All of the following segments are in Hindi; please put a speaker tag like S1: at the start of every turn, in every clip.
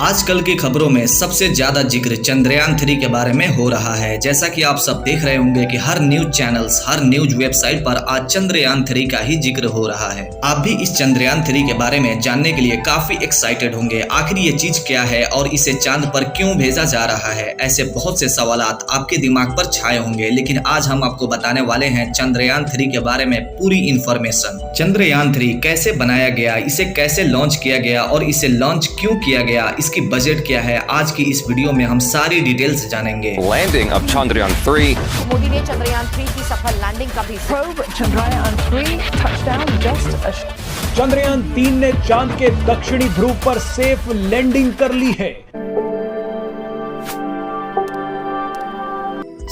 S1: आजकल की खबरों में सबसे ज्यादा जिक्र चंद्रयान 3 के बारे में हो रहा है। जैसा कि आप सब देख रहे होंगे कि हर न्यूज चैनल्स, हर न्यूज वेबसाइट पर आज चंद्रयान 3 का ही जिक्र हो रहा है। आप भी इस चंद्रयान 3 के बारे में जानने के लिए काफी एक्साइटेड होंगे। आखिर ये चीज क्या है और इसे चांद पर क्यों भेजा जा रहा है, ऐसे बहुत से सवालात आपके दिमाग पर छाए होंगे। लेकिन आज हम आपको बताने वाले हैं चंद्रयान 3 के बारे में पूरी इंफॉर्मेशन। चंद्रयान 3 कैसे बनाया गया, इसे कैसे लॉन्च किया गया और इसे लॉन्च क्यों किया गया, इसकी बजट क्या है, आज की इस वीडियो में हम सारी डिटेल्स जानेंगे।
S2: Landing of Chandrayaan 3.
S3: मोदी ने चंद्रयान 3 की सफल लैंडिंग का भी
S4: Probe Chandrayaan 3 touchdown just a
S5: Chandrayaan 3 ने चांद के दक्षिणी ध्रुव पर सेफ लैंडिंग कर ली है।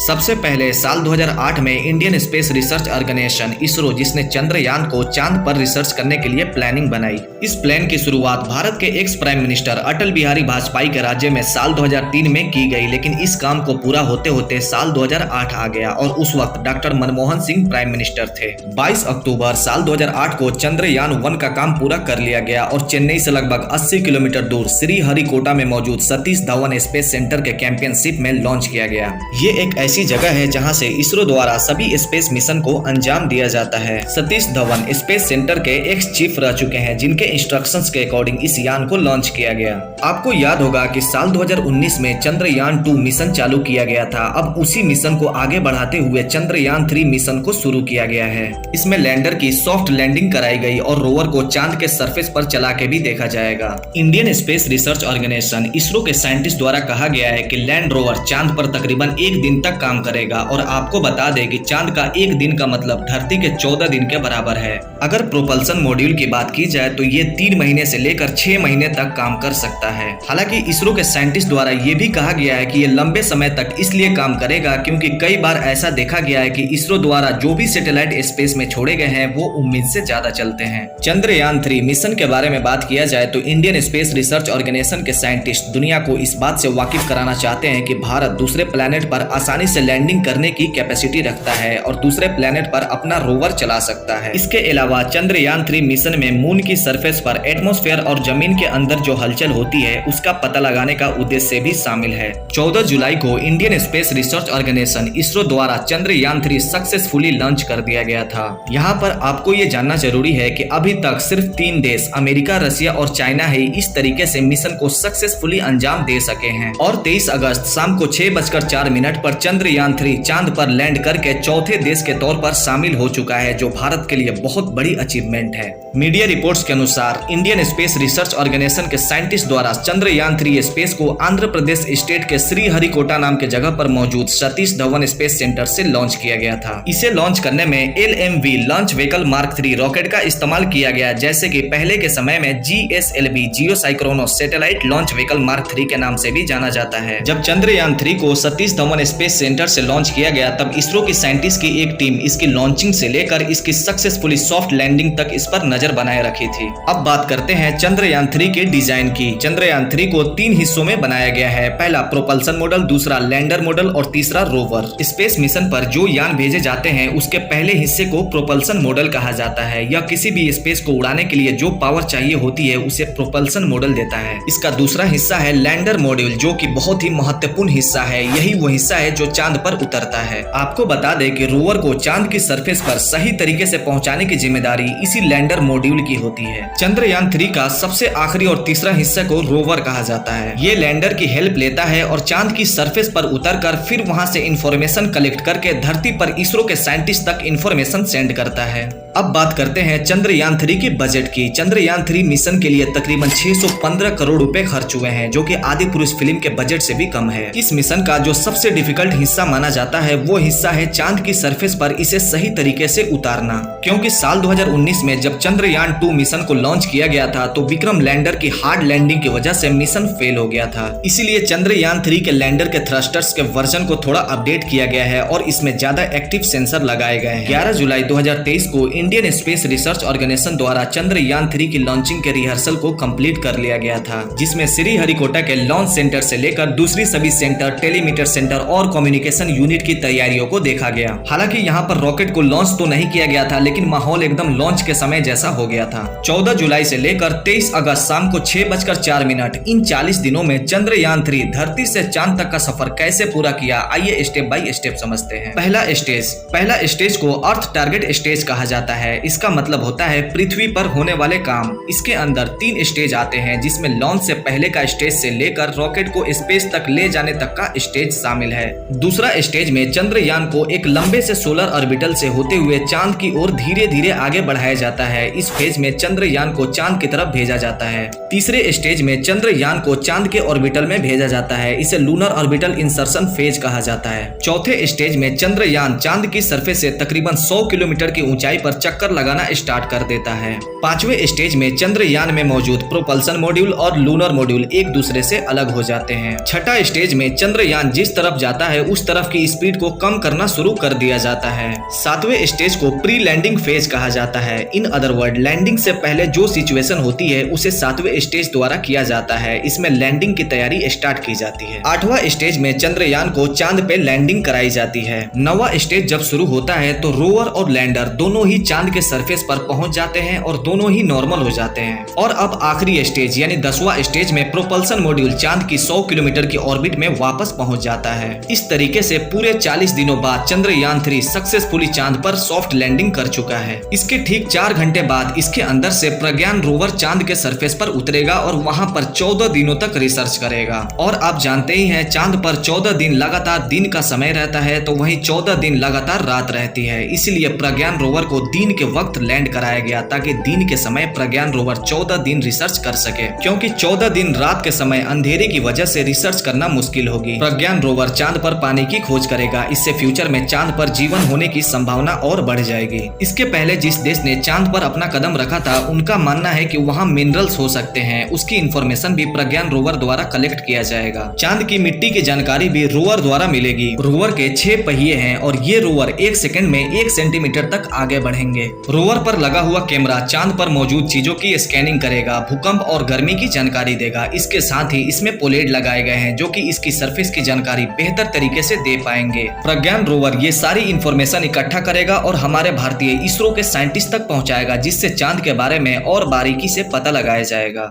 S1: सबसे पहले साल 2008 में Indian Space Research Organisation ISRO, जिसने चंद्रयान को चांद पर रिसर्च करने के लिए प्लानिंग बनाई। इस प्लान की शुरुआत भारत के ex prime minister Atal Bihari Vajpayee के राज्य में साल 2003 में की गई, लेकिन इस काम को पूरा होते होते साल 2008 आ गया और उस वक्त doctor Manmohan Singh prime minister थे। 22 अक्टूबर साल 2008 को चंद्रयान 1 का काम पूरा कर लिया गया और चेन्नई से लगभग 80 किलोमीटर दूर श्रीहरिकोटा में मौजूद सतीश धवन स्पेस सेंटर के चैंपियनशिप में लॉन्च किया गया। ये एक ऐसी जगह है जहां से इसरो द्वारा सभी स्पेस मिशन को अंजाम दिया जाता है। सतीश धवन स्पेस सेंटर के एक्स चीफ रह चुके हैं, जिनके इंस्ट्रक्शंस के अकॉर्डिंग इस यान को लॉन्च किया गया। आपको याद होगा कि साल 2019 में चंद्रयान 2 मिशन चालू किया गया था। अब उसी मिशन को आगे बढ़ाते हुए चंद्रयान 3 मिशन को शुरू किया गया है। इसमें लैंडर की सॉफ्ट लैंडिंग कराई गई और रोवर को चांद के सरफेस पर चला के भी देखा जाएगा। Indian Space Research Organisation ISRO के साइंटिस्ट द्वारा कहा गया है कि लैंड रोवर चांद पर तकरीबन 1 दिन तक काम करेगा और आपको बता दें कि चांद का 1 दिन का मतलब धरती के 14 दिन के बराबर है। अगर प्रोपल्सन मॉड्यूल की बात की जाए तो ये 3 महीने से लेकर 6 महीने तक काम कर सकता है। हालांकि इसरो के साइंटिस्ट द्वारा ये भी कहा गया है कि ये लंबे समय तक इसलिए काम करेगा क्योंकि कई बार ऐसा देखा गया है कि इसरो द्वारा जो भी सैटेलाइट स्पेस में छोड़े गए हैं वो उम्मीद से ज्यादा चलते हैं। चंद्रयान 3 मिशन के बारे में बात किया जाए तो इंडियन स्पेस रिसर्च ऑर्गेनाइजेशन के साइंटिस्ट दुनिया को इस बात से वाकिफ कराना चाहते हैं कि भारत दूसरे प्लेनेट पर आसानी से लैंडिंग करने की कैपेसिटी रखता है और दूसरे प्लेनेट पर अपना रोवर चला सकता है। इसके अलावा चंद्रयान 3 मिशन में मून की सरफेस पर एटमॉस्फेयर और जमीन के अंदर जो हलचल होती है उसका पता लगाने का उद्देश्य भी शामिल है। 14 जुलाई को Indian Space Research Organisation ISRO द्वारा चंद्रयान 3 सक्सेसफुली लॉन्च कर दिया गया था। यहाँ पर आपको ये जानना जरूरी है कि अभी तक सिर्फ 3 देश अमेरिका, रसिया और चाइना ही इस तरीके से मिशन को सक्सेसफुली अंजाम दे सके हैं। और 23 अगस्त शाम को 6:04 पर चंद्रयान 3 चांद पर लैंड करके चौथे देश के तौर पर शामिल हो चुका है, जो भारत के लिए बहुत बड़ी अचीवमेंट है। मीडिया रिपोर्ट्स के अनुसार इंडियन स्पेस रिसर्च ऑर्गेनाइजेशन के साइंटिस्ट द्वारा चंद्रयान 3 स्पेस को आंध्र प्रदेश स्टेट के श्रीहरिकोटा नाम के जगह पर मौजूद सतीश धवन स्पेस सेंटर से लॉन्च किया गया था। इसे लॉन्च करने में LMV launch vehicle mark 3 rocket का इस्तेमाल किया गया, जैसे कि पहले के समय में GSLV geosynchronous satellite launch vehicle mark 3 के नाम से भी जाना जाता है। जब चंद्रयान 3 को सतीश धवन स्पेस सेंटर से लॉन्च किया गया तब इसरो की साइंटिस्ट की एक टीम इसकी लॉन्चिंग से लेकर इसकी सक्सेसफुली सॉफ्ट लैंडिंग तक इस पर नजर बनाए रखी थी। अब बात करते हैं चंद्रयान 3 के डिजाइन की। चंद्रयान 3 को 3 हिस्सों में बनाया गया है। पहला प्रोपल्सन मॉडल, दूसरा लैंडर मॉडल और तीसरा रोवर। स्पेस मिशन पर जो यान भेजे जाते हैं उसके पहले हिस्से को प्रोपल्सन मॉडल कहा जाता है। यह किसी भी स्पेस को उड़ाने के लिए जो पावर चाहिए होती है उसे प्रोपल्सन मॉडल देता है। इसका दूसरा हिस्सा है लैंडर मॉड्यूल, जो कि बहुत ही महत्वपूर्ण हिस्सा है। यही वो हिस्सा है जो चांद पर उतरता है। आपको बता दें कि रोवर को चांद की सरफेस पर सही तरीके से पहुंचाने की जिम्मेदारी इसी लैंडर मॉड्यूल की होती है। चंद्रयान 3 का सबसे आखिरी और तीसरा हिस्से को रोवर कहा जाता है। ये लैंडर की हेल्प लेता है और चांद की सरफेस पर उतरकर फिर वहां से इंफॉर्मेशन कलेक्ट करके धरती पर इसरो के साइंटिस्ट तक इंफॉर्मेशन सेंड करता है। अब बात करते हैं चंद्रयान 3 के बजट की। चंद्रयान 3 मिशन के लिए तकरीबन 615 करोड़ रुपए खर्च हुए हैं, जो कि आदि पुरुष फिल्म के बजट से भी कम है। इस मिशन का जो सबसे डिफिकल्ट हिस्सा माना जाता है वो हिस्सा है चांद की सरफेस पर इसे सही तरीके से उतारना, क्योंकि साल 2019 में जब चंद्रयान 2 मिशन को लॉन्च किया गया था तो विक्रम लैंडर की हार्ड लैंडिंग की वजह से मिशन फेल हो गया था। इसीलिए चंद्रयान 3 के लैंडर के थ्रस्टर्स के वर्जन को थोड़ा अपडेट किया गया है और इसमें ज्यादा एक्टिव सेंसर लगाए गए हैं। 11 जुलाई 2023 को इंडियन स्पेस रिसर्च ऑर्गेनाइजेशन द्वारा चंद्रयान 3 की लॉन्चिंग के रिहर्सल को कंप्लीट कर लिया गया था, जिसमें श्रीहरिकोटा के लॉन्च सेंटर से लेकर दूसरी सभी सेंटर, टेलीमीटर सेंटर और कम्युनिकेशन यूनिट की तैयारियों को देखा गया। हालांकि यहाँ पर रॉकेट को लॉन्च तो नहीं किया गया था, लेकिन माहौल एकदम लॉन्च के समय जैसा हो गया था। 14 14 जुलाई से लेकर 23 अगस्त शाम को 6:04 इन 40 दिनों में चंद्रयान 3 धरती से चांद तक का सफर कैसे पूरा किया, आइए स्टेप बाय स्टेप समझते हैं। पहला स्टेज को अर्थ टारगेट स्टेज कहा जाता है। इसका मतलब होता है पृथ्वी पर होने वाले काम। इसके अंदर 3 स्टेज आते हैं, जिसमें लॉन्च से पहले का स्टेज से लेकर रॉकेट को स्पेस तक ले जाने तक का स्टेज शामिल है। दूसरा स्टेज में चंद्रयान को एक लंबे से सोलर ऑर्बिटल से होते हुए चांद की ओर धीरे धीरे आगे बढ़ाया जाता है। इस फेज में चंद्रयान को चांद की तरफ भेजा जाता है। तीसरे स्टेज में चंद्रयान को चांद के ऑर्बिटल में भेजा जाता है। इसे लूनर ऑर्बिटल इंसर्शन फेज कहा जाता है। चौथे स्टेज में चंद्रयान चांद की सरफेस से तकरीबन 100 किलोमीटर की ऊंचाई पर चक्कर लगाना स्टार्ट कर देता है। पांचवें स्टेज में चंद्रयान में मौजूद प्रोपल्सन मॉड्यूल और लूनर मॉड्यूल एक दूसरे से अलग हो जाते हैं। छठा स्टेज में चंद्रयान जिस तरफ जाता है उस तरफ की स्पीड को कम करना शुरू कर दिया जाता है। सातवें स्टेज को प्री लैंडिंग फेज कहा जाता है। इन अदर वर्ड, लैंडिंग से पहले जो सिचुएशन होती है उसे सातवें स्टेज द्वारा किया जाता है। इसमें लैंडिंग की तैयारी स्टार्ट की जाती है। आठवां स्टेज में चंद्रयान को चांद पे लैंडिंग कराई जाती है। नौवां स्टेज जब शुरू होता है तो रोवर और लैंडर दोनों ही चांद के सरफेस पर पहुंच जाते हैं और दोनों ही नॉर्मल हो जाते हैं। और अब आखिरी स्टेज यानी 10वां स्टेज में प्रोपल्सन मॉड्यूल चांद की 100 किलोमीटर की ऑर्बिट में वापस पहुंच जाता है। इस तरीके से पूरे 40 दिनों बाद चंद्रयान 3 सक्सेसफुली चांद पर सॉफ्ट लैंडिंग कर चुका है। इसके ठीक 4 घंटे बाद इसके अंदर से प्रज्ञान रोवर चांद के सरफेस पर उतरेगा और वहां पर 14 दिनों तक रिसर्च करेगा। और आप जानते ही हैं, चांद पर 14 दिन लगातार दिन का समय रहता है, तो वहीं 14 दिन लगातार रात रहती है। इसलिए प्रज्ञान रोवर को दिन के वक्त लैंड कराया गया ताकि दिन के समय प्रज्ञान रोवर 14 दिन रिसर्च कर सके, क्योंकि 14 दिन रात के समय अंधेरे की वजह से रिसर्च करना मुश्किल होगी। प्रज्ञान रोवर चांद पर पानी की खोज करेगा। इससे फ्यूचर में चांद पर जीवन होने की संभावना और बढ़ जाएगी। इसके पहले जिस देश ने चांद पर अपना कदम रखा था, उनका मानना है कि वहाँ मिनरल्स हो सकते हैं। उसकी इंफॉर्मेशन भी प्रज्ञान रोवर द्वारा कलेक्ट किया जाएगा। चांद की मिट्टी की जानकारी भी रोवर द्वारा मिलेगी। रोवर के 6 पहिए हैं और ये रोवर 1 सेकंड में 1 सेंटीमीटर तक आगे बढ़ेंगे। रोवर पर लगा हुआ कैमरा चांद पर मौजूद चीजों की स्कैनिंग करेगा, भूकंप और गर्मी की जानकारी देगा। इसके साथ ही इसमें पोलेड लगाए गए हैं जो कि इसकी सरफेस की जानकारी बेहतर तरीके से दे पाएंगे। प्रज्ञान रोवर ये सारी इंफॉर्मेशन इकट्ठा करेगा और हमारे भारतीय इसरो के साइंटिस्ट तक पहुंचाएगा, जिससे चांद के बारे में और बारीकी से पता लगाया जाएगा।